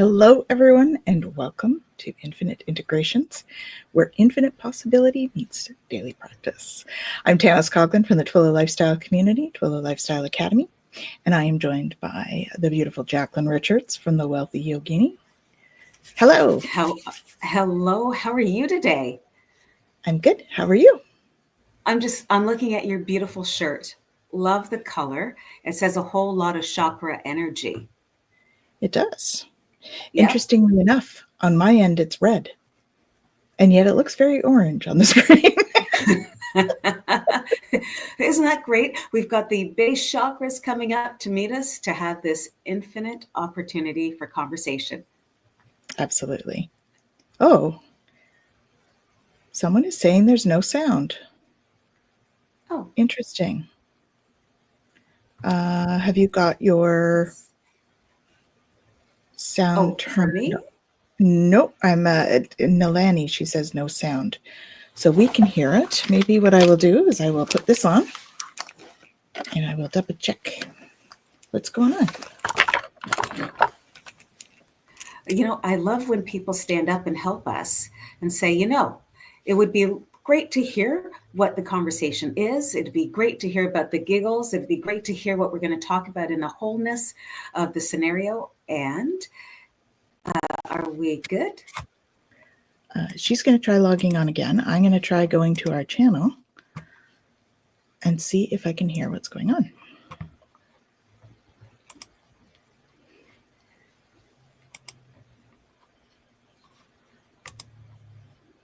Hello, everyone, and welcome to Infinite Integrations, where infinite possibility meets daily practice. I'm Tanys Coughlan from the Twillo Lifestyle Community, Twillo Lifestyle Academy, and I am joined by the beautiful Jacqueline Richards from the Wealthy Yogini. Hello. Hello. How are you today? I'm good. How are you? I'm looking at your beautiful shirt. Love the color. It says a whole lot of chakra energy. It does. Yep. Interestingly enough, on my end, it's red. And yet it looks very orange on the screen. Isn't that great? We've got the base chakras coming up to meet us to have this infinite opportunity for conversation. Absolutely. Oh, someone is saying there's no sound. Oh, interesting. Have you got your sound turned? For me? Nope. I'm Nalani. She says no sound. So we can hear it. Maybe what I will do is I will put this on and I will double check what's going on. You know, I love when people stand up and help us and say, it would be great to hear what the conversation is. It'd be great to hear about the giggles. It'd be great to hear what we're going to talk about in the wholeness of the scenario. And are we good? She's going to try logging on again. I'm going to try going to our channel and see if I can hear what's going on.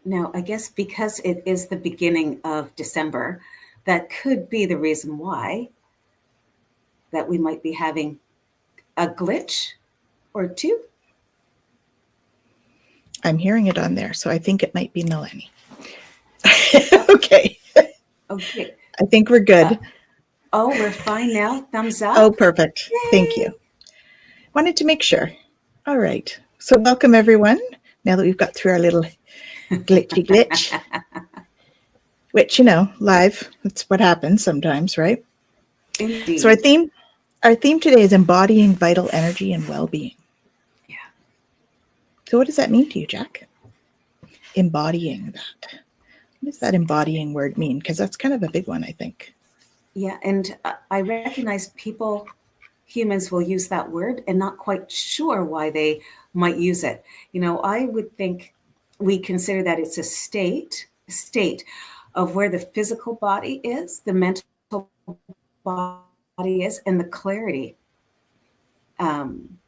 Now, I guess because it is the beginning of December, that could be the reason why that we might be having a glitch or two. I'm hearing it on there, so I think it might be Nalani. Okay. Okay. I think we're good. We're fine now. Thumbs up. Oh, perfect. Yay. Thank you. Wanted to make sure. All right. So welcome, everyone. Now that we've got through our little glitch, which, live, that's what happens sometimes, right? Indeed. So our theme today is embodying vital energy and well-being. Yeah. So what does that mean to you, Jack? Embodying that. What does that embodying word mean? Because that's kind of a big one, I think. Yeah, and I recognize humans will use that word and not quite sure why they might use it. I would think we consider that it's a state of where the physical body is, the mental body is, and the clarity, and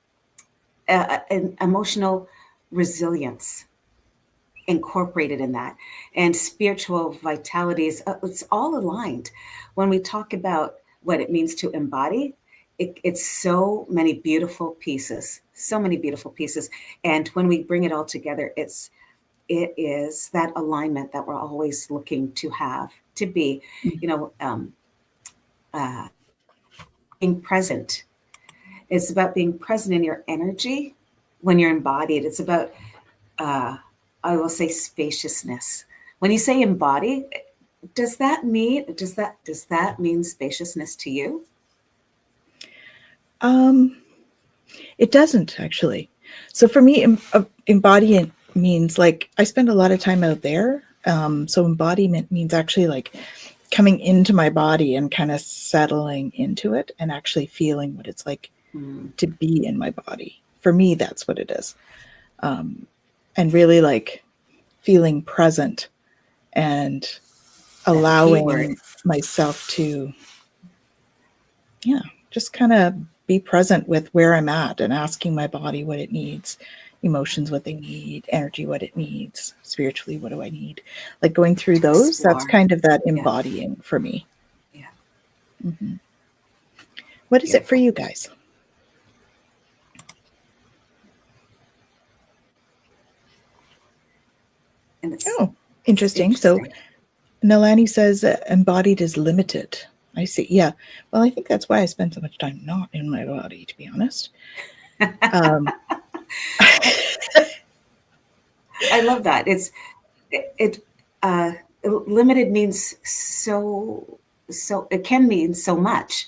emotional resilience incorporated in that, and spiritual vitality is it's all aligned. When we talk about what it means to embody, it's so many beautiful pieces, and when we bring it all together, it is that alignment that we're always looking to have, to be, being present. It's about being present in your energy when you're embodied. It's about I will say spaciousness. When you say embody, does that mean spaciousness to you? It doesn't, actually. So for me, embodying means like I spend a lot of time out there. So embodiment means actually like coming into my body and kind of settling into it and actually feeling what it's like to be in my body. For me, that's what it is. And really like feeling present and allowing myself to, just kind of be present with where I'm at and asking my body what it needs, emotions what they need, energy what it needs, spiritually what do I need. Like going through those, that's kind of that embodying for me. Yeah. Mm-hmm. What is it for you guys? Interesting. So Nalani says embodied is limited. I see. Yeah. Well, I think that's why I spend so much time not in my body, to be honest. I love that. Limited means so it can mean so much.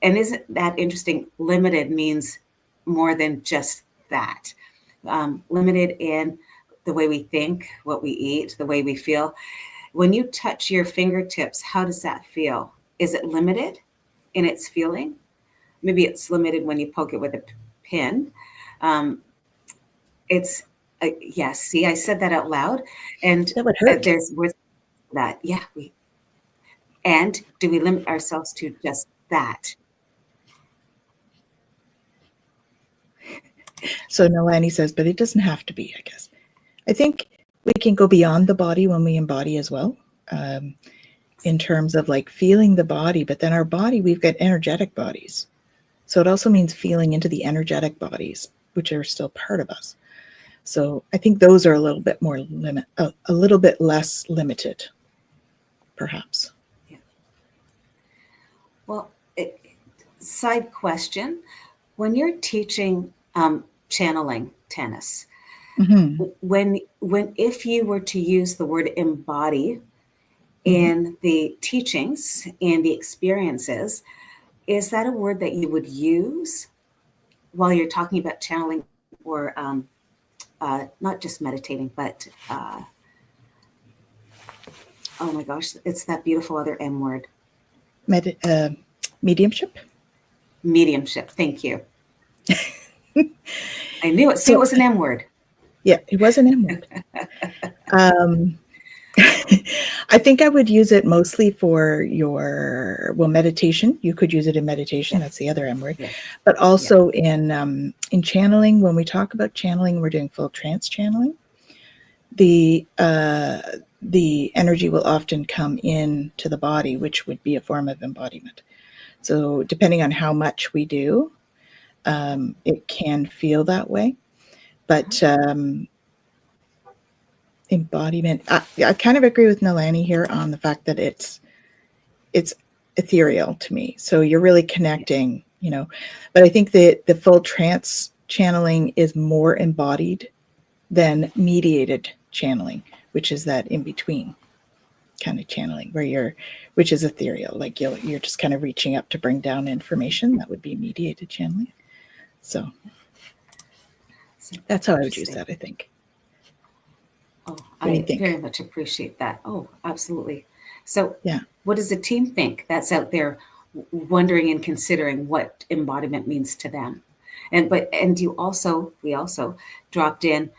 And isn't that interesting? Limited means more than just that. limited in the way we think, what we eat, the way we feel. When you touch your fingertips, how does that feel? Is it limited in its feeling? Maybe it's limited when you poke it with a pin. Um, it's yes. See, I said that out loud, and That would hurt. there's with that. Yeah, and do we limit ourselves to just that? So Nalani says, but it doesn't have to be, I guess. I think we can go beyond the body when we embody as well, in terms of like feeling the body, but then our body, we've got energetic bodies. So it also means feeling into the energetic bodies, which are still part of us. So I think those are a little bit more a little bit less limited, perhaps. Yeah. Well, side question: when you're teaching channeling, Tanys, Mm-hmm. when if you were to use the word embody Mm-hmm. in the teachings and the experiences, is that a word that you would use while you're talking about channeling, or not just meditating, but oh my gosh, it's that beautiful other M word, Mediumship. mediumship. Thank you. I knew it. See, So it was an M word. yeah, it was an M word. I think I would use it mostly for your meditation. You could use it in meditation. Yeah. That's the other M word. Yeah. But also in channeling. When we talk about channeling, we're doing full trance channeling. The energy will often come in to the body, which would be a form of embodiment. So depending on how much we do, it can feel that way. But embodiment, I kind of agree with Nalani here on the fact that it's ethereal to me. So you're really connecting, but I think that the full trance channeling is more embodied than mediated channeling, which is that in between kind of channeling which is ethereal. Like you're just kind of reaching up to bring down information. That would be mediated channeling. So that's how I would use that, I think. Oh, What do you I think? very much appreciate that. Oh, absolutely. So, Yeah. what does the team think that's out there wondering and considering what embodiment means to them? And we also dropped in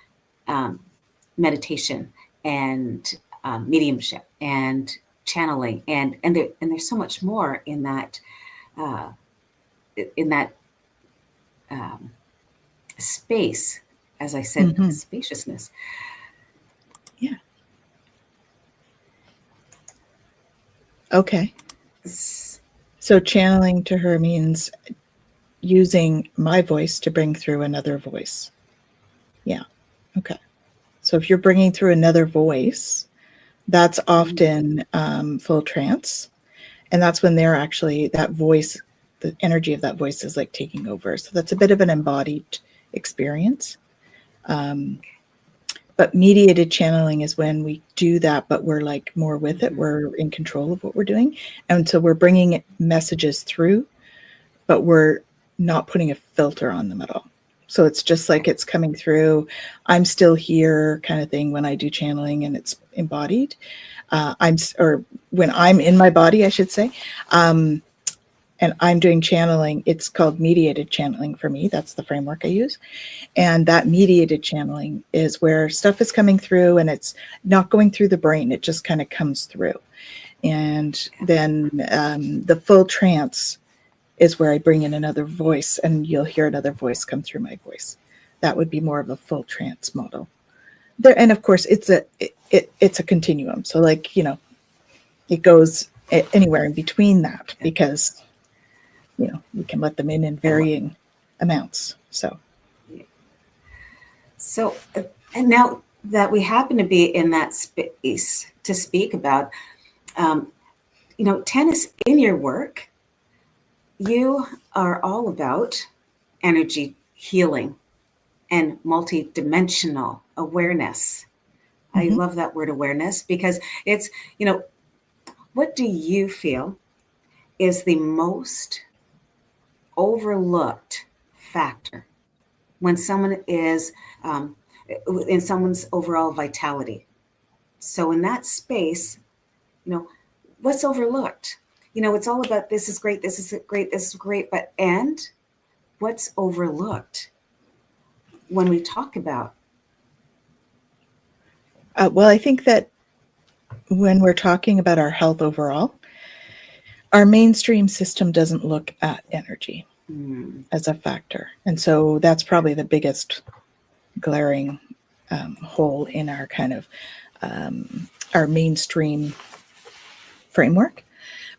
meditation and mediumship and channeling, and there's so much more in that uh, um, space. As I said, Mm-hmm. spaciousness. Yeah. Okay. So channeling to her means using my voice to bring through another voice. Yeah. Okay. So if you're bringing through another voice, that's often full trance. And that's when they're actually, that voice, the energy of that voice is like taking over. So that's a bit of an embodied experience. But mediated channeling is when we do that, but we're like more with it. We're in control of what we're doing. And so we're bringing messages through, but we're not putting a filter on them at all. So it's just like it's coming through. I'm still here kind of thing when I do channeling and it's embodied. Or when I'm in my body, I should say. And I'm doing channeling. It's called mediated channeling for me. That's the framework I use. And that mediated channeling is where stuff is coming through and it's not going through the brain. It just kind of comes through. And then the full trance is where I bring in another voice and you'll hear another voice come through my voice. That would be more of a full trance model. There, and of course, it's a continuum. So like, it goes anywhere in between that because, we can let them in varying amounts. So And now that we happen to be in that space to speak about, Tanys, in your work, you are all about energy healing and multidimensional awareness. I love that word awareness because it's, what do you feel is the most overlooked factor when someone is in someone's overall vitality. So in that space, what's overlooked? It's all about this is great, this is great, this is great, and what's overlooked when we talk about? Well, I think that when we're talking about our health overall, our mainstream system doesn't look at energy as a factor. And so that's probably the biggest glaring hole in our kind of our mainstream framework.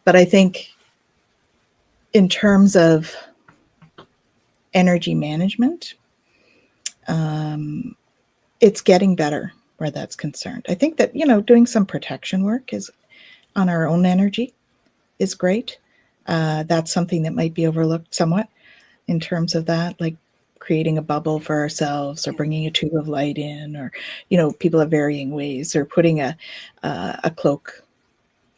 But I think in terms of energy management, it's getting better where that's concerned. I think that, doing some protection work is on our own energy is great. That's something that might be overlooked somewhat in terms of that, like creating a bubble for ourselves or bringing a tube of light in, or, people have varying ways, or putting a cloak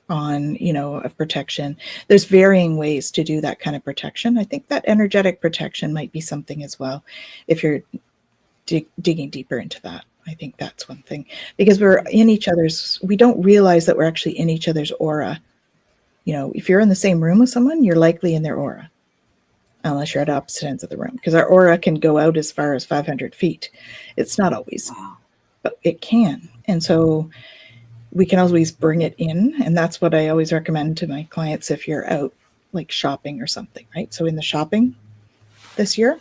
on, of protection. There's varying ways to do that kind of protection. I think that energetic protection might be something as well. If you're digging deeper into that, I think that's one thing, because we don't realize that we're actually in each other's aura. If you're in the same room with someone, you're likely in their aura, unless you're at opposite ends of the room, because our aura can go out as far as 500 feet. It's not always, but it can. And so we can always bring it in. And that's what I always recommend to my clients if you're out like shopping or something, right? So in the shopping this year,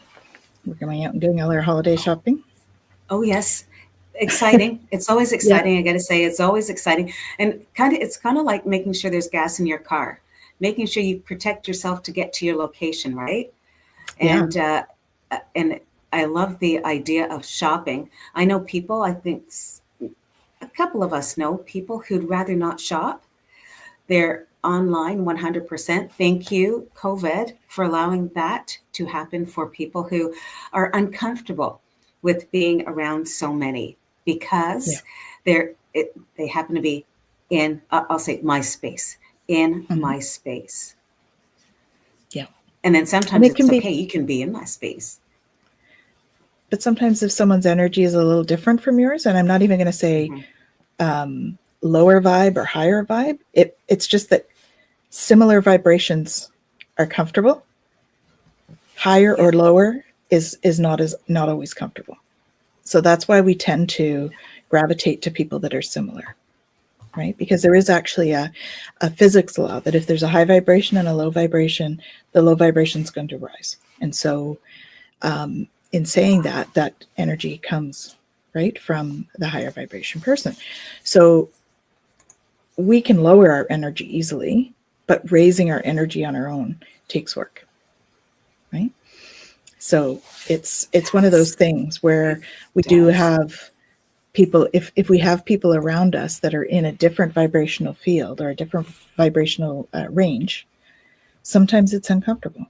we're going out and doing all our holiday shopping. Oh, yes. Exciting. It's always exciting. Yeah. I got to say, it's always exciting. And it's kind of like making sure there's gas in your car, making sure you protect yourself to get to your location, right? And and I love the idea of shopping. I know people, I think a couple of us know people who'd rather not shop. They're online 100%. Thank you, COVID, for allowing that to happen for people who are uncomfortable with being around so many, because they happen to be in, I'll say, my space, my space. Yeah. And then sometimes it's okay, you can be in my space. But sometimes if someone's energy is a little different from yours, and I'm not even going to say lower vibe or higher vibe, it's just that similar vibrations are comfortable. Higher or lower is not always comfortable. So that's why we tend to gravitate to people that are similar, right? Because there is actually a physics law that if there's a high vibration and a low vibration, the low vibration is going to rise. And so in saying that energy comes right from the higher vibration person. So we can lower our energy easily, but raising our energy on our own takes work, right? So it's one of those things where we do have people, if we have people around us that are in a different vibrational field or a different vibrational range, sometimes it's uncomfortable.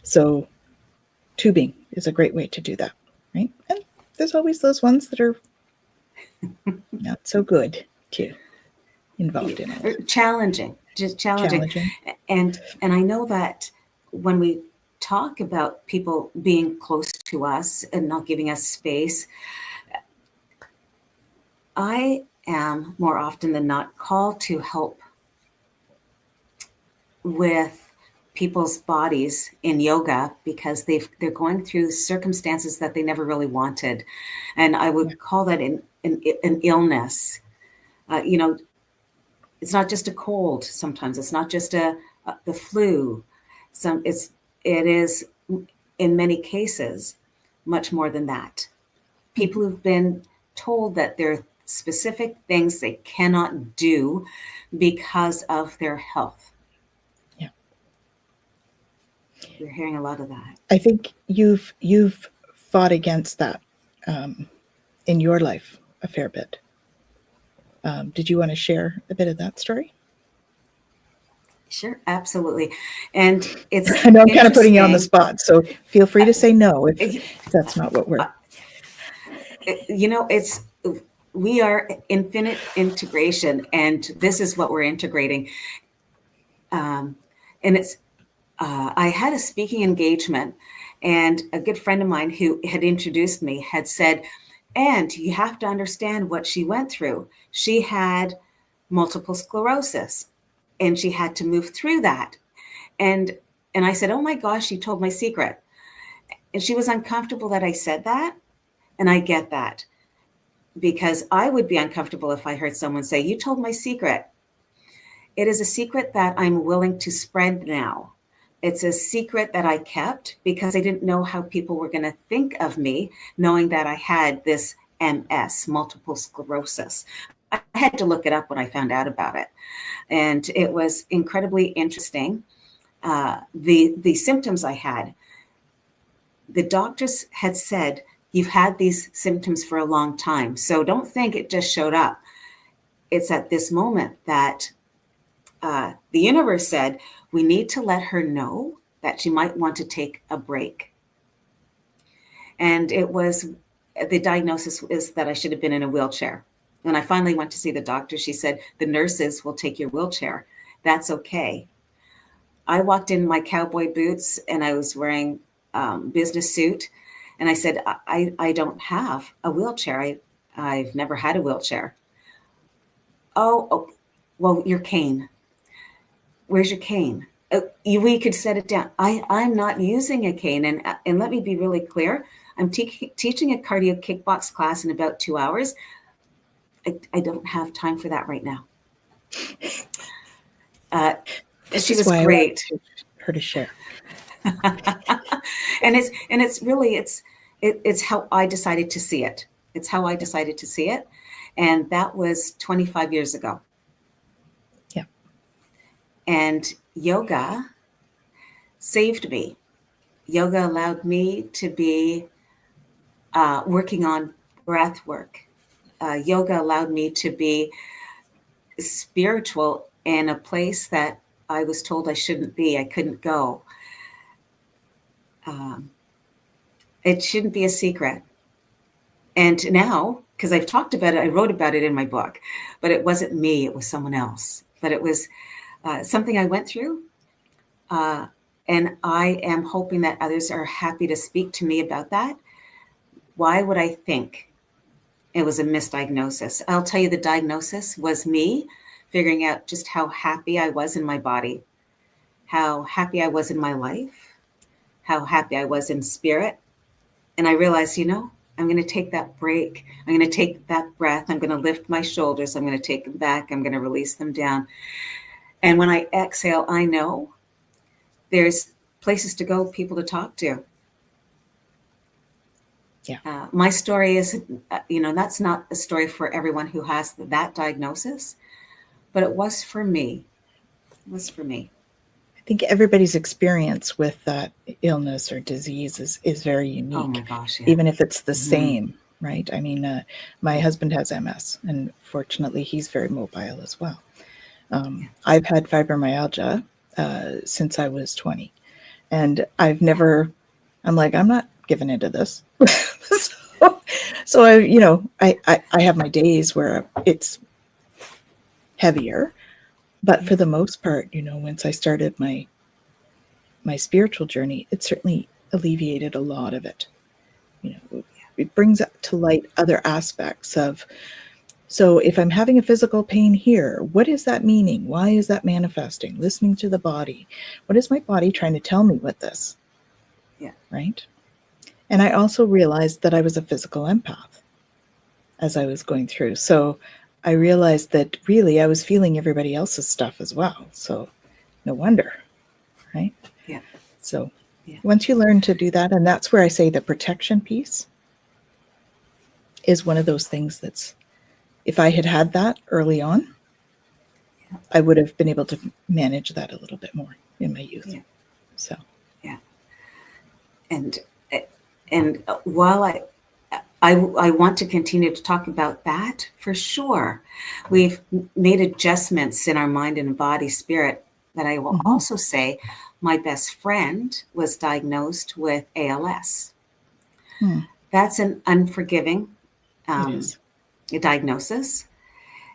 So tubing is a great way to do that, right? And there's always those ones that are not so good too, involved in it. Challenging. And I know that when we talk about people being close to us and not giving us space, I am more often than not called to help with people's bodies in yoga because they're going through circumstances that they never really wanted. And I would call that an illness. It's not just a cold. Sometimes it's not just the flu. It is in many cases much more than that. People who've been told that there are specific things they cannot do because of their health. Yeah, we're hearing a lot of that. I think you've fought against that in your life a fair bit. Did you want to share a bit of that story? Sure, absolutely. And it's I know I'm kind of putting you on the spot, so feel free to say no if that's not what we're. We are infinite integration, and this is what we're integrating. And it's I had a speaking engagement, And a good friend of mine who had introduced me had said, and you have to understand what she went through. She had multiple sclerosis and she had to move through that. And I said, oh my gosh, you told my secret. And she was uncomfortable that I said that. And I get that, because I would be uncomfortable if I heard someone say, you told my secret. It is a secret that I'm willing to spread now. It's a secret that I kept because I didn't know how people were going to think of me, knowing that I had this MS, multiple sclerosis. I had to look it up when I found out about it. And it was incredibly interesting. The symptoms I had, the doctors had said, you've had these symptoms for a long time. So don't think it just showed up. It's at this moment that the universe said, we need to let her know that she might want to take a break. And it was, the diagnosis is that I should have been in a wheelchair. When I finally went to see the doctor, she said, the nurses will take your wheelchair. That's okay. I walked in my cowboy boots and I was wearing business suit. And I said, I don't have a wheelchair. I've never had a wheelchair. Oh, well, your cane. Where's your cane? We could set it down. I'm not using a cane. And let me be really clear. I'm teaching a cardio kickbox class in about 2 hours. I don't have time for that right now. She was great. I her to share. and it's really, it's how I decided to see it. It's how I decided to see it. And that was 25 years ago. Yeah. And yoga saved me. Yoga allowed me to be working on breath work. Yoga allowed me to be spiritual in a place that I was told I shouldn't be. I couldn't go. It shouldn't be a secret. And now, because I've talked about it, I wrote about it in my book, but it wasn't me, it was someone else. But it was something I went through. And I am hoping that others are happy to speak to me about that. Why would I think it was a misdiagnosis? I'll tell you, the diagnosis was me figuring out just how happy I was in my body, how happy I was in my life, how happy I was in spirit. And I realized, I'm going to take that break. I'm going to take that breath. I'm going to lift my shoulders. I'm going to take them back. I'm going to release them down. And when I exhale, I know there's places to go, people to talk to. Yeah. My story is, that's not a story for everyone who has that diagnosis, but it was for me. It was for me. I think everybody's experience with that illness or disease is very unique. Oh my gosh, yeah. Even if it's the same, right? I mean, my husband has MS, and fortunately, he's very mobile as well. I've had fibromyalgia since I was 20, and I'm not giving into this. so I have my days where it's heavier. But for the most part, once I started my spiritual journey, it certainly alleviated a lot of it. It brings to light other aspects of, so if I'm having a physical pain here, what is that meaning? Why is that manifesting? Listening to the body. What is my body trying to tell me with this? Yeah. Right? And I also realized that I was a physical empath as I was going through. So I realized that really I was feeling everybody else's stuff as well. So no wonder, right? Yeah. So once you learn to do that, and that's where I say the protection piece is one of those things that's, if I had had that early on, I would have been able to manage that a little bit more in my youth. Yeah. So. Yeah. And while I want to continue to talk about that for sure. We've made adjustments in our mind and body, spirit, that I will also say my best friend was diagnosed with ALS. That's an unforgiving diagnosis.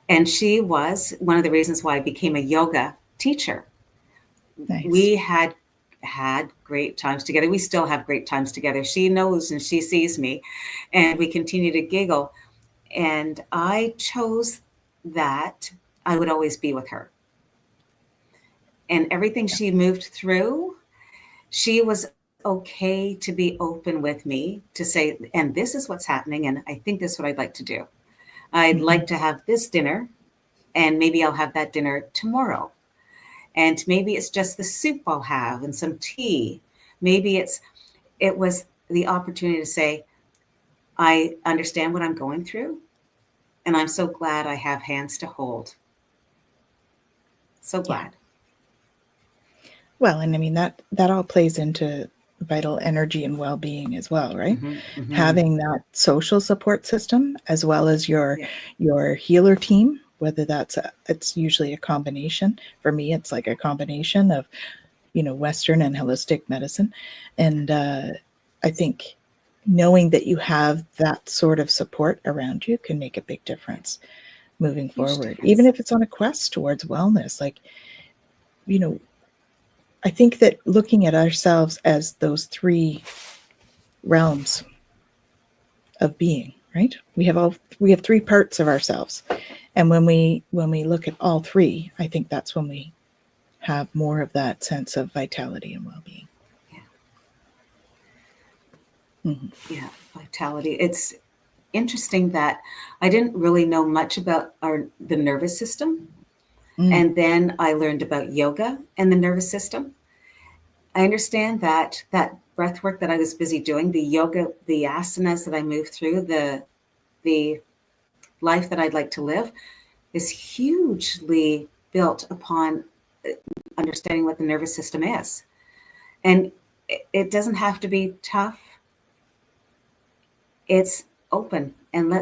And she was one of the reasons why I became a yoga teacher. Nice. We had had great times together. We still have great times together. She knows and she sees me, and we continue to giggle. And I chose that I would always be with her. And everything she moved through, she was okay to be open with me to say, and this is what's happening. And I think this is what I'd like to do. I'd like to have this dinner, and maybe I'll have that dinner tomorrow. And maybe it's just the soup I'll have and some tea. Maybe it was the opportunity to say, I understand what I'm going through, and I'm so glad I have hands to hold. So glad. Well, and I mean that all plays into vital energy and well-being as well, right? Having that social support system as well as your healer team, whether it's usually a combination. For me, it's like a combination of, Western and holistic medicine. And I think knowing that you have that sort of support around you can make a big difference moving forward, even if it's on a quest towards wellness. Like, I think that looking at ourselves as those three realms of being, right? We have three parts of ourselves. And when we look at all three, I think that's when we have more of that sense of vitality and well-being. Yeah, vitality. It's interesting that I didn't really know much about the nervous system. And then I learned about yoga and the nervous system. I understand that breath work that I was busy doing, the yoga, the asanas that I moved through, the life that I'd like to live is hugely built upon understanding what the nervous system is. And it doesn't have to be tough. It's open. And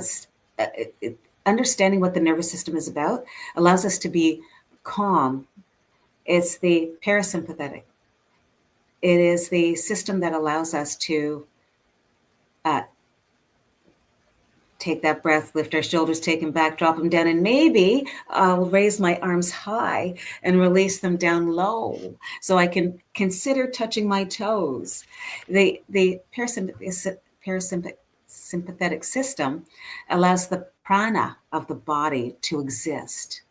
understanding what the nervous system is about allows us to be calm. It's the parasympathetic. It is the system that allows us to take that breath, lift our shoulders, take them back, drop them down, and maybe I'll raise my arms high and release them down low so I can consider touching my toes. The parasympathetic system allows the prana of the body to exist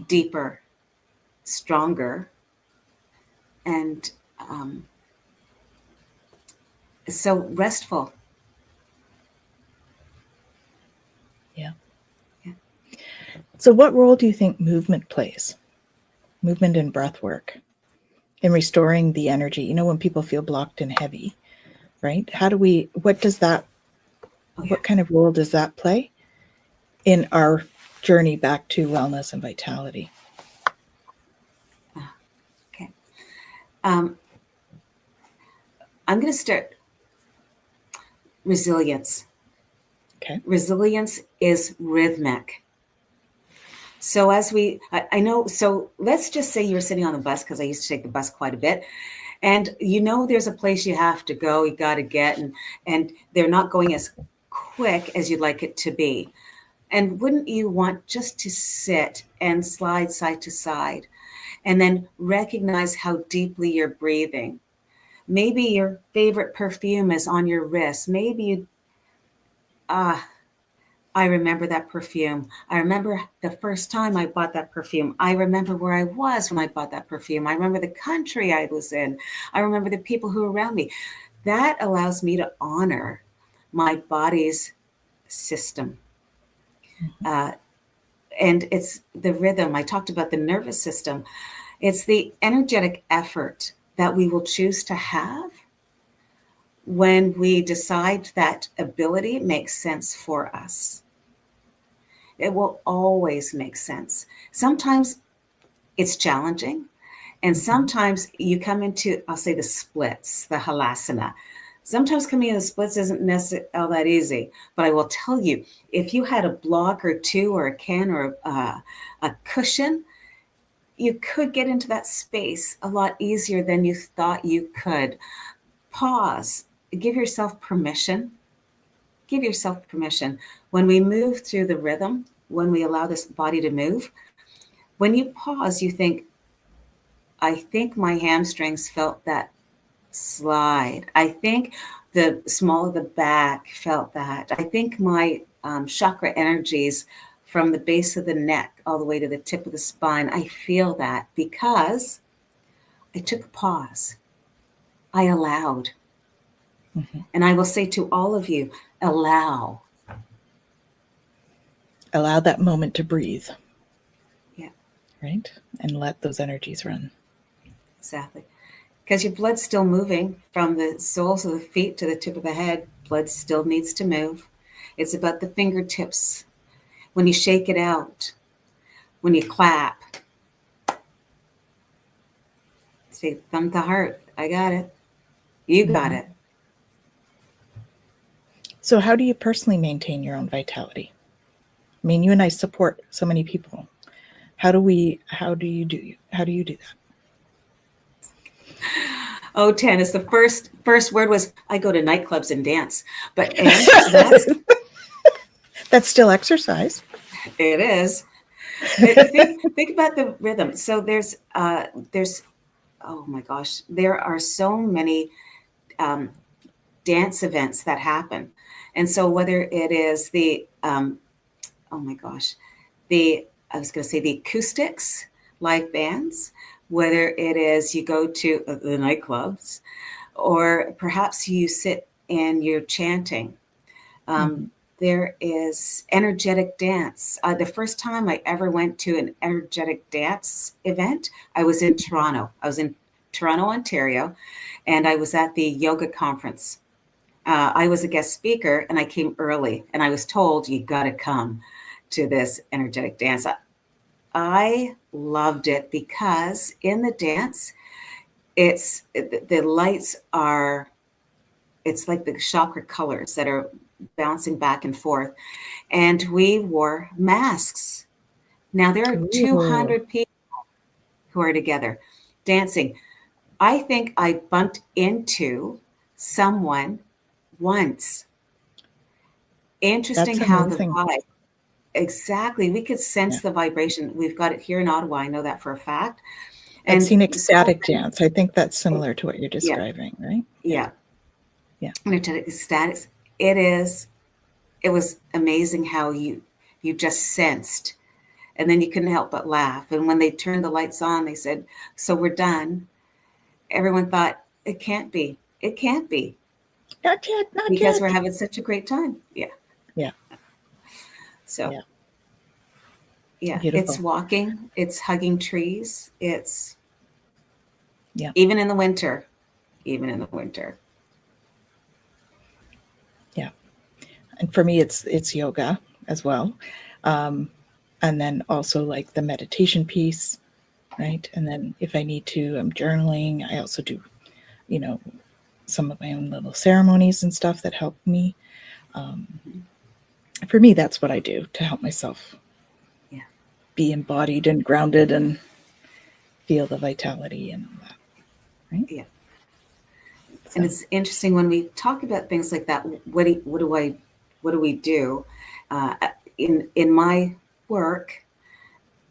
deeper, stronger, and so restful. Yeah. So what role do you think movement plays? Movement and breath work in restoring the energy, when people feel blocked and heavy, right? What kind of role does that play in our journey back to wellness and vitality? Okay. I'm going to start resilience. Okay. Resilience is rhythmic. So so let's just say you're sitting on the bus, because I used to take the bus quite a bit. And there's a place you have to go, you got to get, and they're not going as quick as you'd like it to be. And wouldn't you want just to sit and slide side to side and then recognize how deeply you're breathing? Maybe your favorite perfume is on your wrist. Maybe I remember that perfume. I remember the first time I bought that perfume. I remember where I was when I bought that perfume. I remember the country I was in. I remember the people who were around me. That allows me to honor my body's system. And it's the rhythm. I talked about the nervous system. It's the energetic effort that we will choose to have when we decide that ability makes sense for us. It will always make sense. Sometimes it's challenging, and sometimes you come into, I'll say, the splits, the halasana. Sometimes coming in the splits isn't necessarily all that easy, but I will tell you, if you had a block or two or a can or a cushion, you could get into that space a lot easier than you thought you could. Pause. Give yourself permission. Give yourself permission. When we move through the rhythm, when we allow this body to move, when you pause, you think, I think my hamstrings felt that slide. I think the small of the back felt that. I think my chakra energies from the base of the neck all the way to the tip of the spine, I feel that because I took a pause. I allowed. Mhm. And I will say to all of you, allow. Allow that moment to breathe. Yeah. Right? And let those energies run. Exactly. Because your blood's still moving from the soles of the feet to the tip of the head. Blood still needs to move. It's about the fingertips. When you shake it out, when you clap, say thumb to heart. I got it. You got it. So how do you personally maintain your own vitality? I mean, you and I support so many people. How do you do that? Oh, tennis. The first word was I go to nightclubs and dance. But and that's That's still exercise. it is. Think about the rhythm. So there's oh my gosh, there are so many dance events that happen. And so whether it is oh my gosh, I was going to say the acoustics, live bands, whether it is you go to the nightclubs, or perhaps you sit and you're chanting. There is energetic dance. The first time I ever went to an energetic dance event, I was in Toronto. I was in Toronto, Ontario, and I was at the yoga conference. I was a guest speaker and I came early and I was told you got to come to this energetic dance. I loved it because in the dance, the lights are, it's like the chakra colors that are bouncing back and forth. And we wore masks. Now there are Ooh, 200 people who are together dancing. I think I bumped into someone once. Interesting that's how the amazing. vibe, exactly, we could Yeah. sense the vibration. We've got it here in Ottawa. I know that for a fact. I've And seen so ecstatic dance. I think that's similar to what you're yeah, describing, right? Yeah. yeah. Yeah. Energetic status. It is. It was amazing how you just sensed, and then you couldn't help but laugh. And when they turned the lights on, they said, "So we're done." Everyone thought it can't be. It can't be Not yet, not because we're yet. having such a great time. Yeah. Yeah. So Yeah. yeah, it's Beautiful. walking. It's hugging trees. It's Yeah. even in the winter. Even in the winter. Yeah. And for me, it's yoga as well. Um, and then also like the meditation piece, right? And then if I need to, I'm journaling. I also do, you know, some of my own little ceremonies and stuff that help me. For me, that's what I do to help myself Yeah. be embodied and grounded and feel the vitality and all that, right? Yeah. And So, it's interesting when we talk about things like that. What do we do? Uh, in my work,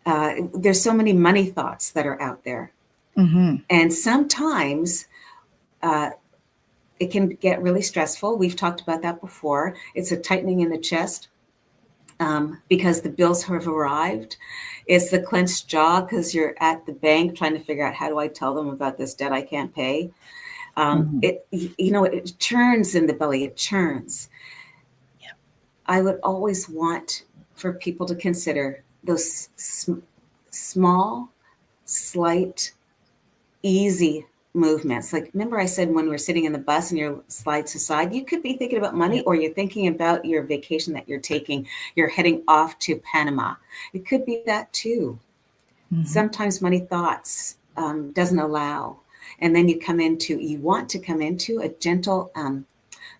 there's so many money thoughts that are out there, mm-hmm. and sometimes it can get really stressful. We've talked about that before. It's a tightening in the chest because the bills have arrived. It's the clenched jaw because you're at the bank trying to figure out how do I tell them about this debt I can't pay. Mm-hmm. It churns in the belly. It churns. Yeah. I would always want for people to consider those small, slight, easy movements. Like, remember I said when we're sitting in the bus and you're slide to side, you could be thinking about Yeah. money or you're thinking about your vacation that you're taking. You're heading off to Panama. It could be that too. Mm-hmm. Sometimes money thoughts doesn't allow. And then you want to come into a gentle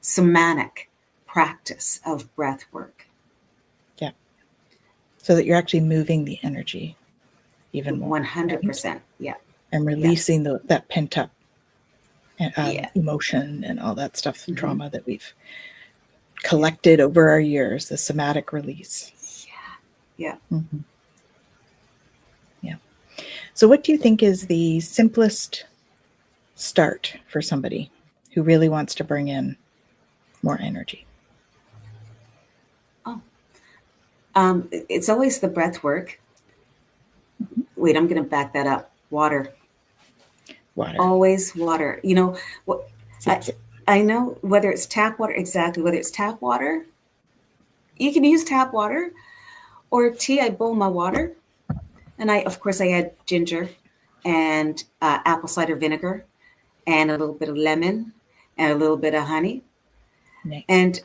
somatic practice of breath work. Yeah. So that you're actually moving the energy even more, right? 100%. Yeah. And Yes. releasing that pent up Yeah. emotion and all that stuff, Hmm. trauma that we've Yeah. collected over our years, the somatic release. Yeah. Mm-hmm. Yeah. So what do you think is the simplest start for somebody who really wants to bring in more energy? Oh, it's always the breath work. Wait, I'm going to back that up. Water. Water. Always water. You know, what I know whether it's tap water, exactly, whether it's tap water, you can use tap water or tea. I boil my water and of course, I add ginger and apple cider vinegar and a little bit of lemon and a little bit of honey. Nice. And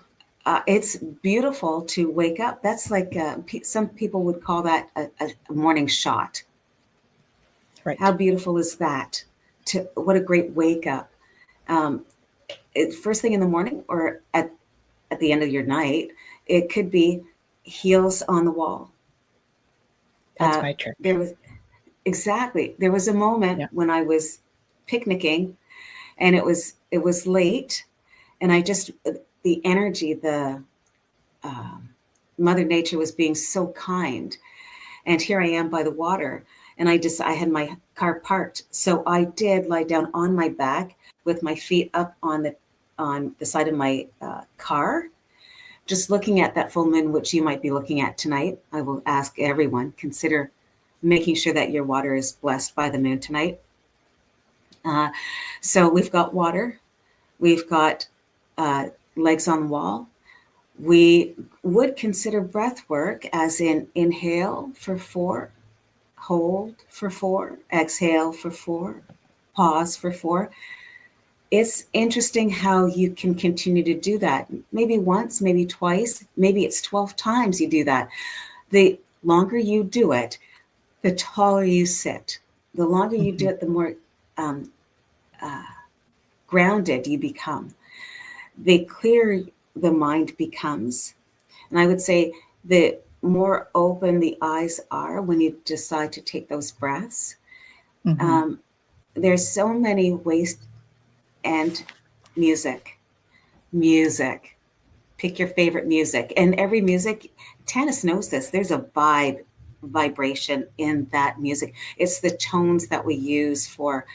it's beautiful to wake up. That's like some people would call that a morning shot. Right. How beautiful is that? What a great wake up. First thing in the morning or at the end of your night, it could be heels on the wall. That's my trick. There was a moment when I was picnicking and it was late and the energy, the Mother Nature was being so kind. And here I am by the water and I had my car parked. So I did lie down on my back with my feet up on the side of my car, just looking at that full moon, which you might be looking at tonight. I will ask everyone, consider making sure that your water is blessed by the moon tonight. So we've got water, we've got legs on the wall. We would consider breath work as in inhale for 4, hold for 4, exhale for 4, pause for 4. It's interesting how you can continue to do that. Maybe once, maybe twice, maybe it's 12 times you do that. The longer you do it, the taller you sit. The longer you do it, the more grounded you become. The clearer the mind becomes. And I would say the more open the eyes are when you decide to take those breaths. There's so many ways. And music. Pick your favorite music. And every music, Tanys knows this, there's a vibration in that music. It's the tones that we use for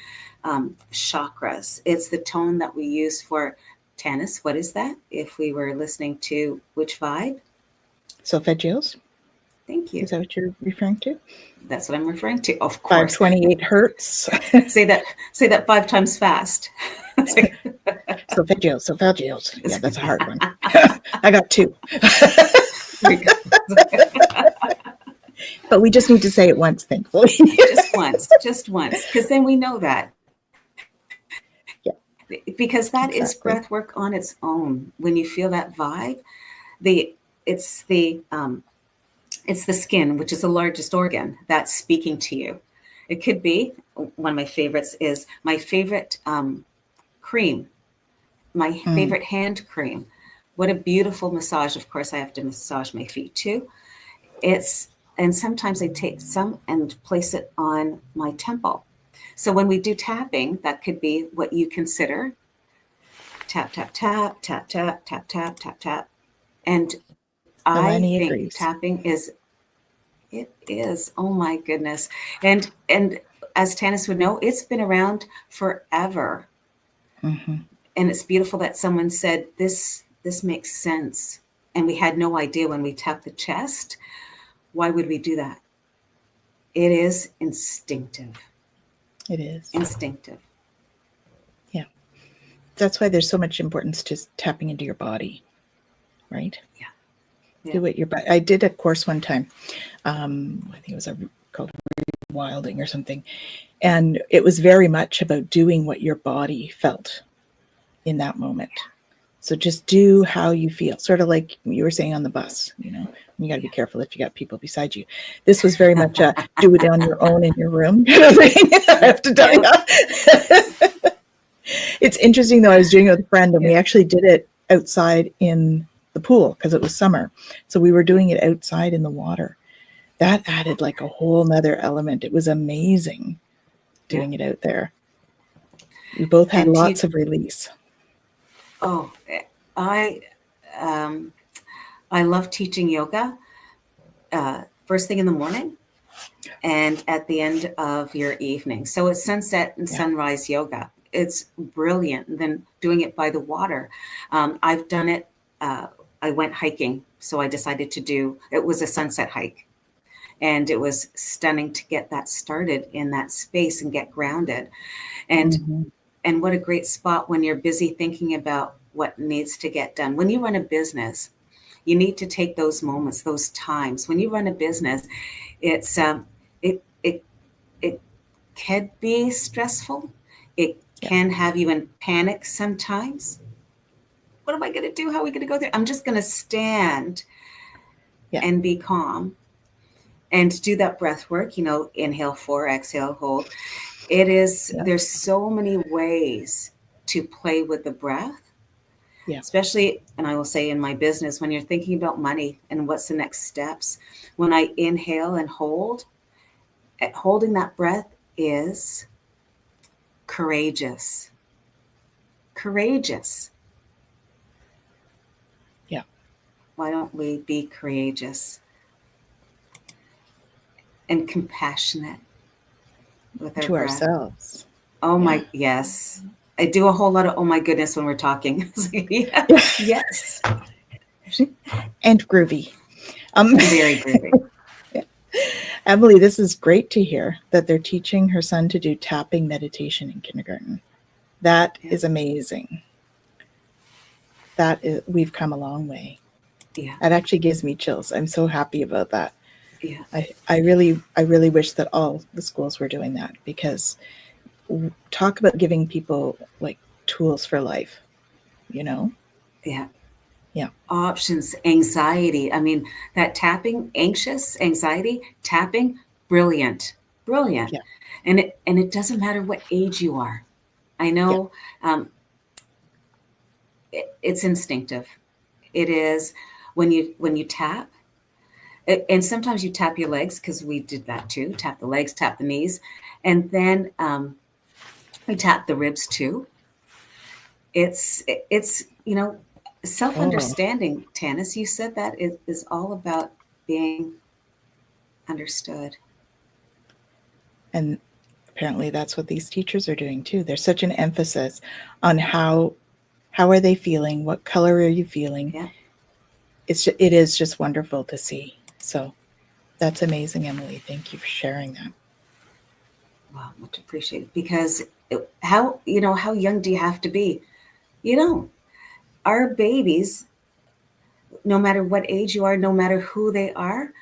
chakras. It's the tone that we use for Tanys. What is that? If we were listening to which vibe? Solfeggios. Thank you. Is that what you're referring to? That's what I'm referring to. Of course. 528 hertz. Say that 5 times fast. Solfeggios. Yeah, that's a hard one. I got 2. But we just need to say it once, thankfully. just once, because then we know that. Yeah. Because that is breath work on its own. When you feel that vibe, it's the skin, which is the largest organ, that's speaking to you. It could be, one of my favorites is my favorite cream, my favorite hand cream. What a beautiful massage. Of course, I have to massage my feet too. And sometimes I take some and place it on my temple. So when we do tapping, that could be what you consider. Tap, tap, tap, tap, tap, tap, tap, tap, tap. And Melanie I think agrees. tapping is, oh my goodness. And as Tanys would know, it's been around forever. And it's beautiful that someone said, this makes sense. And we had no idea when we tapped the chest. Why would we do that? It is instinctive. It is. Instinctive. Yeah. That's why there's so much importance to tapping into your body, right? Yeah. Do what your body. I did a course one time. I think it was called Rewilding or something. And it was very much about doing what your body felt in that moment. So just do how you feel, sort of like you were saying on the bus, you got to be careful if you got people beside you. This was very much a do it on your own in your room kind of thing. I have to tell you. It's interesting though, I was doing it with a friend and we actually did it outside in the pool because it was summer. So we were doing it outside in the water. That added like a whole nother element. It was amazing doing it out there. We both had lots of release. Oh, I love teaching yoga first thing in the morning. and at the end of your evening. So it's sunset and sunrise yoga. It's brilliant. And then doing it by the water. I've done it. I went hiking. So I decided to do, it was a sunset hike. And it was stunning to get that started in that space and get grounded. And and what a great spot when you're busy thinking about what needs to get done. When you run a business, you need to take those moments, those times. When you run a business, it's it it can be stressful. It can have you in panic sometimes. What am I going to do? How are we going to go there? I'm just going to stand and be calm and do that breath work. You know, inhale 4, exhale, hold. It is. There's so many ways to play with the breath. Especially, and I will say in my business, when you're thinking about money and what's the next steps, when I inhale and hold, holding that breath is courageous. Courageous. Yeah. Why don't we be courageous and compassionate with our breath? Ourselves? Oh my, yes. I do a whole lot of, oh my goodness, when we're talking. Yes. And groovy. Very groovy. Emily, this is great to hear that they're teaching her son to do tapping meditation in kindergarten. That is amazing. We've come a long way. Yeah. That actually gives me chills. I'm so happy about that. Yeah. I really wish that all the schools were doing that, because talk about giving people like tools for life, you know? Yeah. Yeah. Options, anxiety. I mean, that tapping, anxious, anxiety, tapping, brilliant. Brilliant. Yeah. And it doesn't matter what age you are. I know it's instinctive. It is when you tap, and sometimes you tap your legs, because we did that too. Tap the legs, tap the knees, and then we tap the ribs too. It's you know, self-understanding. Tanys, you said that is all about being understood. And apparently that's what these teachers are doing too. There's such an emphasis on how are they feeling, what color are you feeling. Yeah. It is just wonderful to see. So that's amazing, Emily. Thank you for sharing that. Wow, much appreciated. Because how young do you have to be? You know, our babies, no matter what age you are, no matter who they are,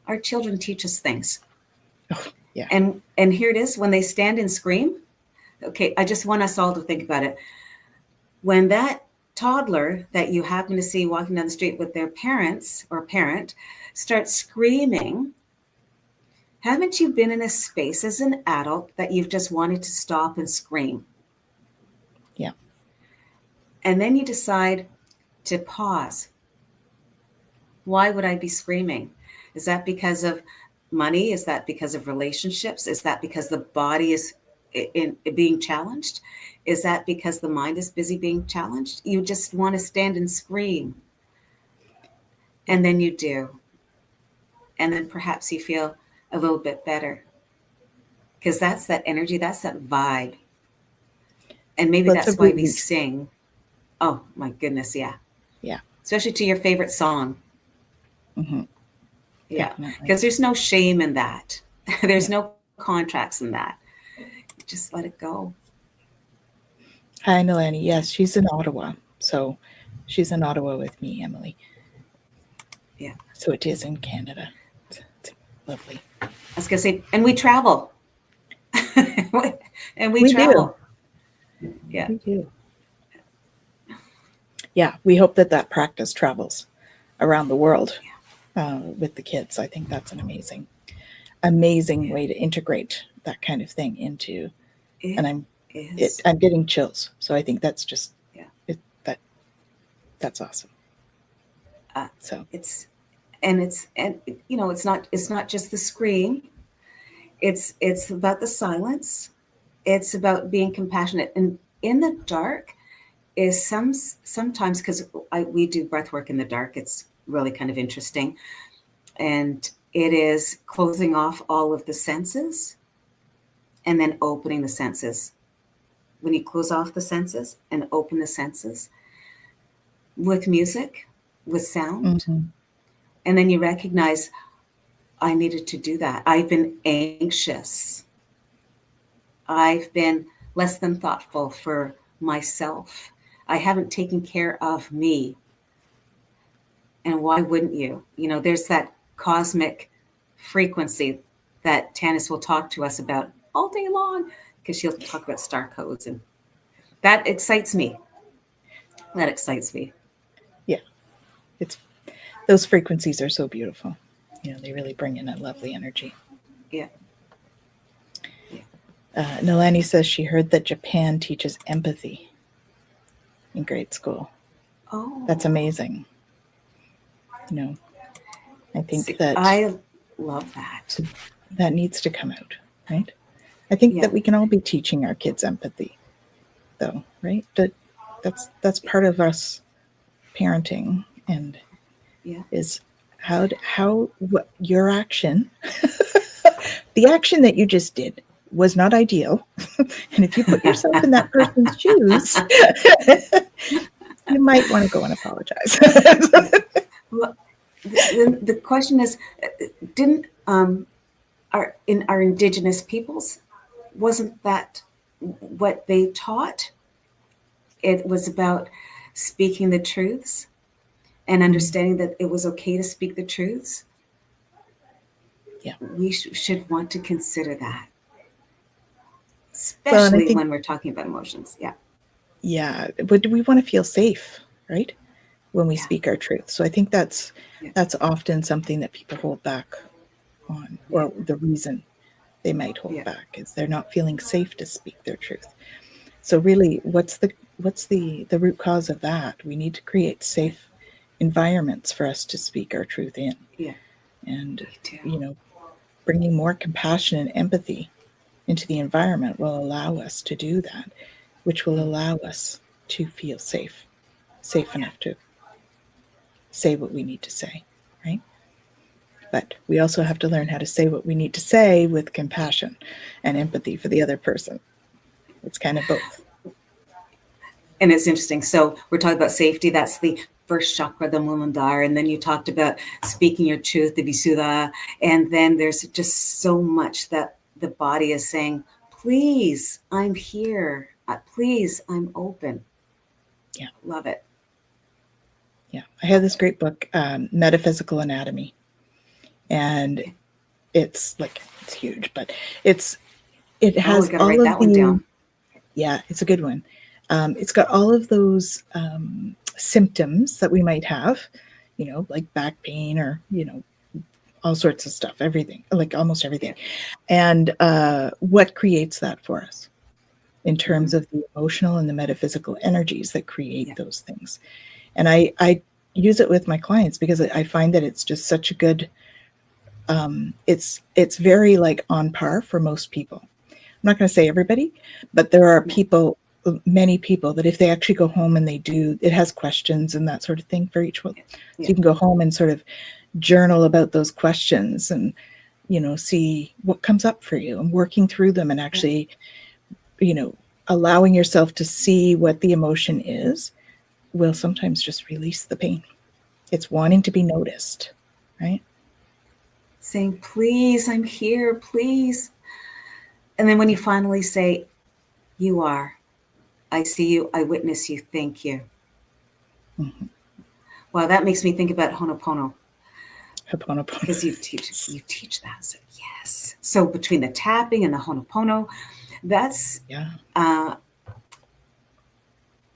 our children teach us things. Oh, yeah. And here it is, when they stand and scream. Okay, I just want us all to think about it. When that toddler that you happen to see walking down the street with their parents or parent starts screaming, haven't you been in a space as an adult that you've just wanted to stop and scream? Yeah. And then you decide to pause. Why would I be screaming? Is that because of money? Is that because of relationships? Is that because the body is being challenged? Is that because the mind is busy being challenged? You just want to stand and scream. And then you do. And then perhaps you feel a little bit better. Because that's that energy, that's that vibe. And maybe that's why we sing. Oh my goodness, yeah. Yeah. Especially to your favorite song. Mm-hmm. Yeah. Because there's no shame in that. There's no contracts in that. Just let it go. Hi, Nalani. Yes, she's in Ottawa. So she's in Ottawa with me, Emily. Yeah. So it is in Canada. It's lovely. I was going to say, and we travel. And we travel. Do. Yeah. We do. Yeah, we hope that practice travels around the world with the kids. I think that's an amazing way to integrate that kind of thing into. And I'm getting chills. So I think that's just that's awesome. So it's not just the scream. It's about the silence. It's about being compassionate. And in the dark is sometimes, because we do breath work in the dark. It's really kind of interesting. And It is closing off all of the senses and then opening the senses. When you close off the senses and open the senses with music, with sound, Mm-hmm. and then you recognize, I needed to do that. I've been anxious. I've been less than thoughtful for myself. I haven't taken care of me. And why wouldn't you? You know, there's that cosmic frequency that Tanys will talk to us about all day long, because she'll talk about star codes, and that excites me. That excites me. Yeah, it's those frequencies are so beautiful. You know, they really bring in a lovely energy. Yeah. Nalani says she heard that Japan teaches empathy in grade school. Oh, That's amazing. You know, I think that I love that. that needs to come out, right? I think Yeah. that we can all be teaching our kids empathy, though, right? That's part of us parenting, and Yeah. is how what your action, the action that you just did was not ideal, and if you put yourself in that person's shoes, you might want to go and apologize. Well, the question is, didn't our indigenous peoples, wasn't that what they taught? It was about speaking the truths and understanding that it was okay to speak the truths. Yeah. We should want to consider that, Well, and I especially think, when we're talking about emotions. Yeah. yeah, but we want to feel safe, right? When we Yeah. speak our truth. So I think that's Yeah. often something that people hold back on, Yeah. or the reason they might hold Yeah. back is they're not feeling safe to speak their truth. So really, what's the root cause of that? We need to create safe environments for us to speak our truth in. Yeah. And Me too. you know, bringing more compassion and empathy into the environment will allow us to do that, which will allow us to feel safe enough to say what we need to say, right? But we also have to learn how to say what we need to say with compassion and empathy for the other person. It's kind of both. And it's interesting. So we're talking about safety. That's the first chakra, the Muladhara. And then you talked about speaking your truth, the Visuddha. And then there's just so much that the body is saying, please, I'm here. Please, I'm open. Yeah. Love it. Yeah. I have this great book, Metaphysical Anatomy. And it's huge, but it has I got to all write of that one down. yeah, it's a good one. It's got all of those symptoms that we might have, you know, like back pain, or, you know, all sorts of stuff, everything, like almost everything. And what creates that for us in terms of the emotional and the metaphysical energies that create those things. And I use it with my clients because I find that it's just such a good, it's very like on par for most people. I'm not going to say everybody, but there are people, many people, that if they actually go home and they do, it has questions and that sort of thing for each one. So you can go home and sort of journal about those questions and, you know, see what comes up for you and working through them and actually, you know, allowing yourself to see what the emotion is will sometimes just release the pain. It's wanting to be noticed, right? Saying, please, I'm here, please. And then when you finally say, you are, I see you, I witness you, thank you. Mm-hmm. Wow, that makes me think about Ho'oponopono. Ho'oponopono. Because you teach that. So yes. So between the tapping and the Ho'oponopono, that's I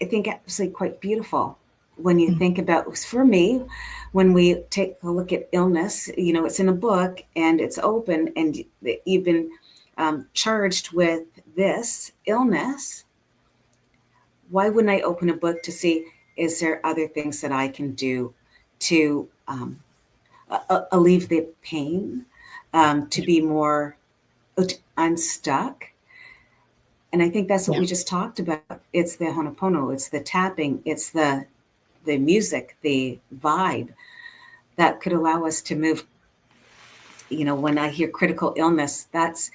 think actually quite beautiful when you think about, for me, when we take a look at illness, you know, it's in a book and it's open and you've been charged with this illness. Why wouldn't I open a book to see, is there other things that I can do to alleviate the pain, to be more unstuck? And I think that's what we just talked about. It's the Ho'oponopono, it's the tapping, it's the music, the vibe that could allow us to move when I hear critical illness, that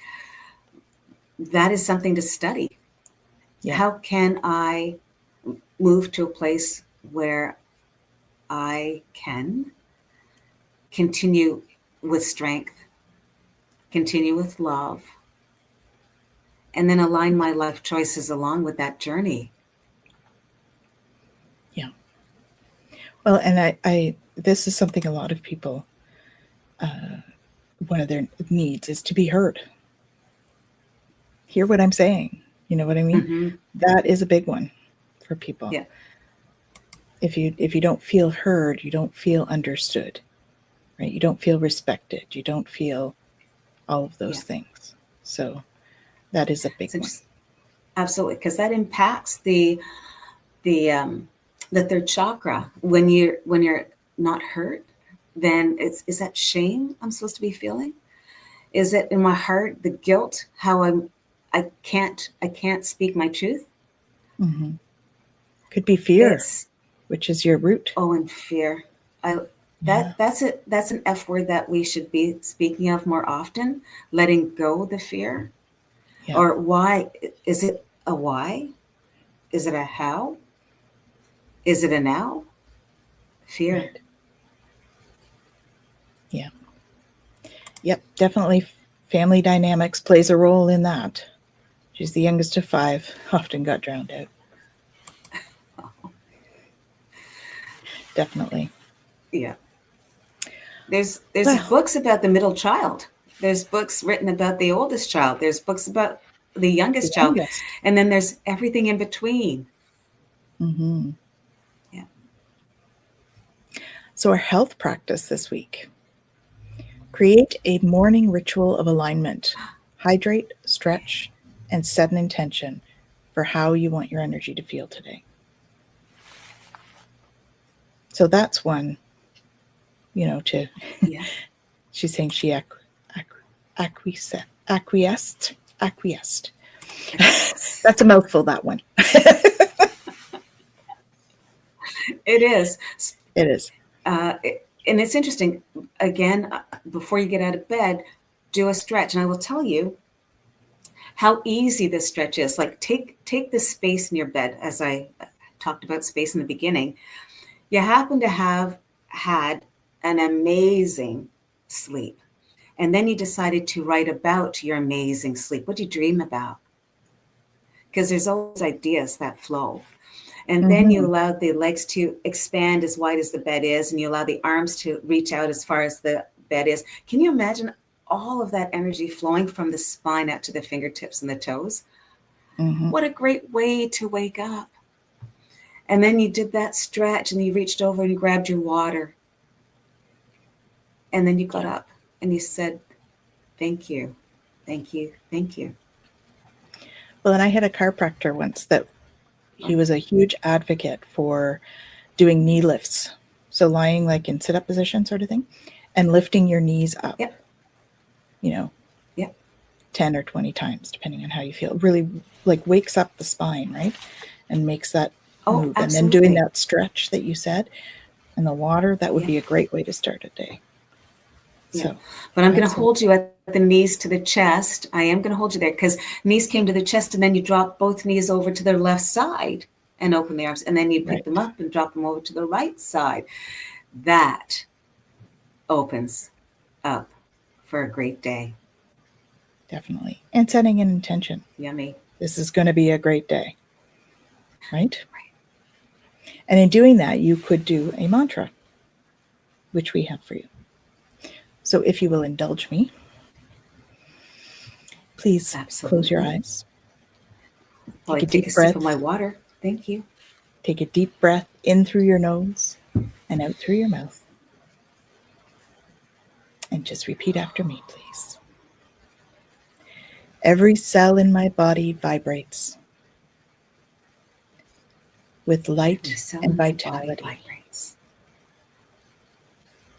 is something to study. Yeah. How can I move to a place where I can continue with strength, continue with love, and then align my life choices along with that journey? Yeah. Well, and I this is something a lot of people, one of their needs is to be heard. Hear what I'm saying. You know what I mean? Mm-hmm. That is a big one for people. Yeah. If you don't feel heard, you don't feel understood, right? You don't feel respected. You don't feel all of those Yeah. things. So that is a big So one. just absolutely, because that impacts the the third chakra. When you're not hurt, then is that shame I'm supposed to be feeling? Is it in my heart the guilt how I can't speak my truth? Hmm. Could be fear, It's which is your root. oh, and fear. I Yeah. that's an F word that we should be speaking of more often. Letting go the fear, Yeah. or why is it a why? Is it a how? Is it a now? Fear. Right. Yeah. Yep. Definitely family dynamics plays a role in that. She's the youngest of five, often got drowned out. Definitely. Yeah. There's Well, books about the middle child. There's books written about the oldest child. There's books about the the youngest child, youngest. and then there's everything in between. Hmm. Yeah. So, our health practice this week: create a morning ritual of alignment, hydrate, stretch, and set an intention for how you want your energy to feel today. So, that's one, to, Yeah. she's saying she acquiesced. Acquiesced. Yes. That's a mouthful, that one. It is. It is. And it's interesting. Again, before you get out of bed, do a stretch, and I will tell you how easy this stretch is. Like take the space in your bed, as I talked about space in the beginning. You happen to have had an amazing sleep, and then you decided to write about your amazing sleep. What do you dream about? Because there's always ideas that flow. And then you Hmm. allow the legs to expand as wide as the bed is, and you allow the arms to reach out as far as the bed is. Can you imagine all of that energy flowing from the spine out to the fingertips and the toes? Hmm. What a great way to wake up. And then you did that stretch and you reached over and grabbed your water. And then you got Yeah. up and you said, thank you, thank you, thank you. Well, and I had a chiropractor once that he was a huge advocate for doing knee lifts. So lying like in sit up position sort of thing and lifting your knees up, Yep, you know, yep. 10 or 20 times, depending on how you feel. It really like wakes up the spine, right? And makes that Oh, move. And then doing absolutely. that stretch that you said and the water, that would Yeah, be a great way to start a day. yeah. So But I'm going to excellent. hold you at the knees to the chest. I am going to hold you there because knees came to the chest and then you drop both knees over to the left side and open the arms. And then you pick them Right. up and drop them over to the right side. That opens up for a great day. Definitely. And setting an intention. Yummy. This is going to be a great day, right? Right. And in doing that, you could do a mantra, which we have for you. So if you will indulge me, please close your Absolutely. eyes. While Take I a take a deep sip of breath. my water. Thank you. Take a deep breath in through your nose and out through your mouth. And just repeat after me, please. Every cell in my body vibrates with Every light cell and in my body vitality. vibrates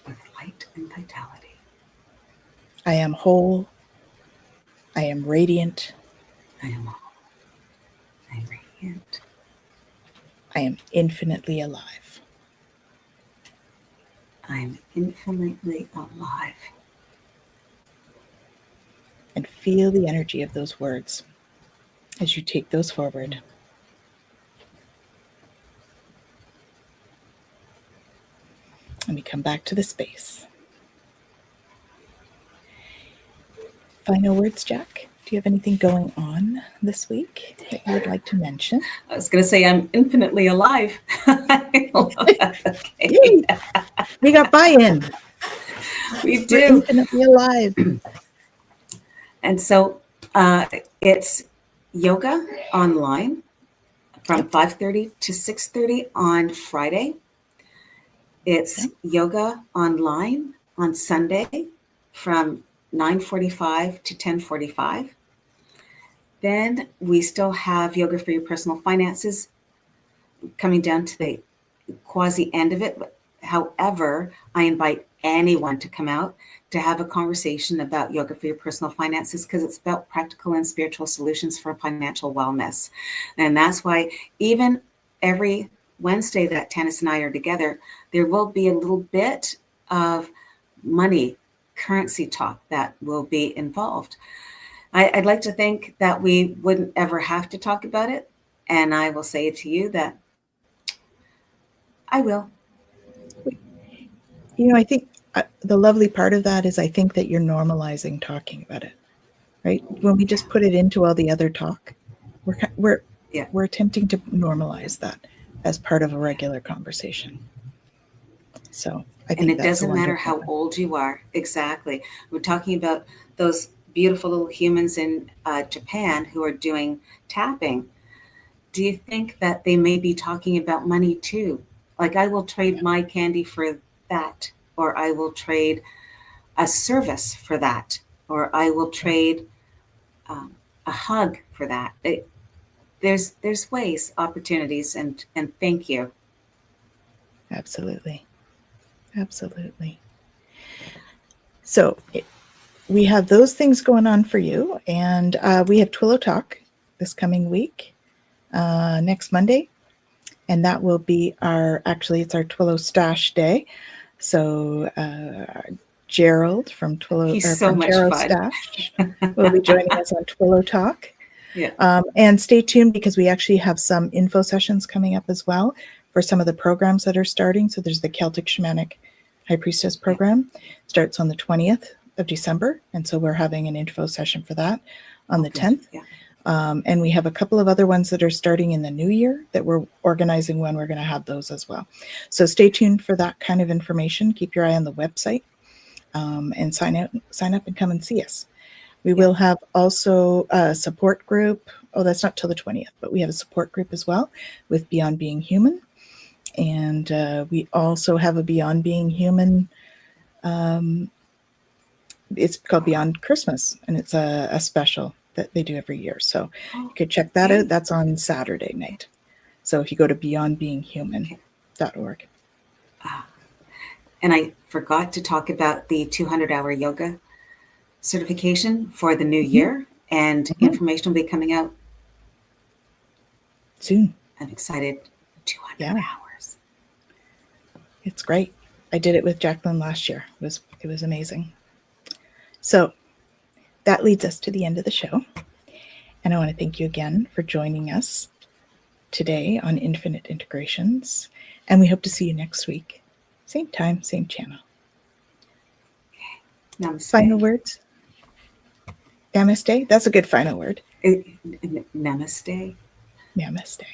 with light and vitality. I am whole. I am radiant. I am whole. I am radiant. I am infinitely alive. I am infinitely alive. and feel the energy of those words as you take those forward. And we come back to the space. Final words, Jack. Do you have anything going on this week that you would like to mention? I was going to say I'm infinitely alive. I love that. Okay. Yay! We got buy-in. We We're do. infinitely alive. And so it's yoga online from 5:30 to 6:30 on Friday. It's yoga online on Sunday from 9:45 to 10:45. Then we still have yoga for your personal finances coming down to the quasi end of it. However, I invite anyone to come out to have a conversation about yoga for your personal finances, because it's about practical and spiritual solutions for financial wellness. And that's why even every Wednesday that Tanys and I are together, there will be a little bit of money, currency talk that will be involved. I'd like to think that we wouldn't ever have to talk about it. And I will say to you that I will. I think the lovely part of that is I think that you're normalizing talking about it, right? When we just put it into all the other talk, we're attempting to normalize that as part of a regular conversation. So I think and it that's doesn't matter how old you are. Exactly. We're talking about those beautiful little humans in Japan who are doing tapping. Do you think that they may be talking about money too? Like, I will trade my candy for that, or I will trade a service for that, or I will trade a hug for that. There's ways, opportunities, and thank you. Absolutely. So we have those things going on for you, and we have Twillo Talk this coming week, next Monday, and that will be it's our Twillo Stash Day. So Gerald from Twillo, He's so much Gerald fun. Stash will be joining us on Twillo Talk. Yeah. And stay tuned, because we actually have some info sessions coming up as well for some of the programs that are starting. So there's the Celtic Shamanic High Priestess program, starts on the 20th of December. And so we're having an info session for that on the 10th. Yeah. And we have a couple of other ones that are starting in the new year that we're organizing when we're going to have those as well. So stay tuned for that kind of information. Keep your eye on the website, and sign up and come and see us. We will have also a support group. Oh, that's not till the 20th, but we have a support group as well with Beyond Being Human. And we also have a Beyond Being Human. It's called Beyond Christmas, and it's a special that they do every year. So you could check that out. That's on Saturday night. So if you go to beyondbeinghuman.org. And I forgot to talk about the 200-hour yoga certification for the new year, and information will be coming out soon. I'm excited. 200 hours. It's great. I did it with Jacqueline last year. It was amazing. So that leads us to the end of the show. And I want to thank you again for joining us today on Infinite Integrations. And we hope to see you next week. Same time, same channel. Namaste. Final words? Namaste? That's a good final word. Namaste. Namaste.